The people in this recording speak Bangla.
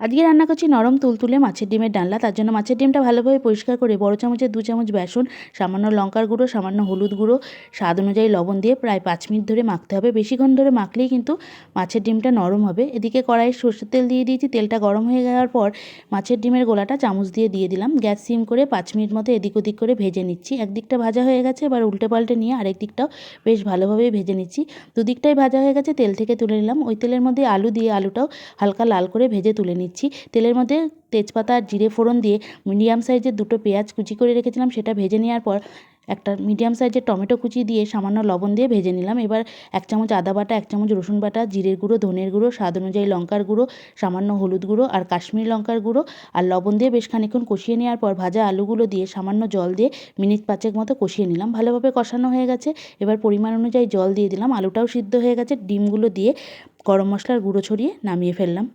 আজকে রান্না করছি নরম তুলতুলে মাছের ডিমের ডালনা। তার জন্য মাছের ডিমটা ভালোভাবে পরিষ্কার করে বড় চামচের 2 চামচ বেসন, সামান্য লঙ্কার গুঁড়ো, সামান্য হলুদ গুঁড়ো, স্বাদ অনুযায়ী লবণ দিয়ে প্রায় 5 মিনিট ধরে মাখতে হবে। বেশিক্ষণ ধরে মাখলেই কিন্তু মাছের ডিমটা নরম হবে। এদিকে কড়াইয়ে সরষের তেল দিয়ে দিয়েছি। তেলটা গরম হয়ে যাওয়ার পর মাছের ডিমের গোলাটা চামচ দিয়ে দিলাম। গ্যাস সিম করে 5 মিনিট মতো এদিক ওদিক করে ভেজে নিচ্ছি। একদিকটা ভাজা হয়ে গেছে, এবার উল্টে পাল্টে নিয়ে আরেক দিকটাও বেশ ভালোভাবে ভেজে নিচ্ছি। দুদিকটাই ভাজা হয়ে গেছে, তেল থেকে তুলে নিলাম। ওই তেলের মধ্যে আলু দিয়ে আলুটাও হালকা লাল করে ভেজে তুলে নিচ্ছি। তেলের মধ্যে তেজপাতা আর জিরে ফোড়ন দিয়ে মিডিয়াম সাইজের 2টো পেঁয়াজ কুচি করে রেখেছিলাম, সেটা ভেজে নেওয়ার পর একটা মিডিয়াম সাইজের টমেটো কুচি দিয়ে সামান্য লবণ দিয়ে ভেজে নিলাম। এবার 1 চামচ আদা বাটা, 1 চামচ রসুন বাটা, জিরের গুঁড়ো, ধনের গুঁড়ো, স্বাদ অনুযায়ী লঙ্কার গুঁড়ো, সামান্য হলুদ গুঁড়ো আর কাশ্মীরি লঙ্কার গুঁড়ো আর লবণ দিয়ে বেশ খানিকক্ষণ কষিয়ে নেওয়ার পর ভাজা আলুগুলো দিয়ে সামান্য জল দিয়ে মিনিট 5 মতো কষিয়ে নিলাম। ভালোভাবে কষানো হয়ে গেছে, এবার পরিমাণ অনুযায়ী জল দিয়ে দিলাম। আলুটাও সিদ্ধ হয়ে গেছে। ডিমগুলো দিয়ে গরম মশলার গুঁড়ো ছড়িয়ে নামিয়ে ফেললাম।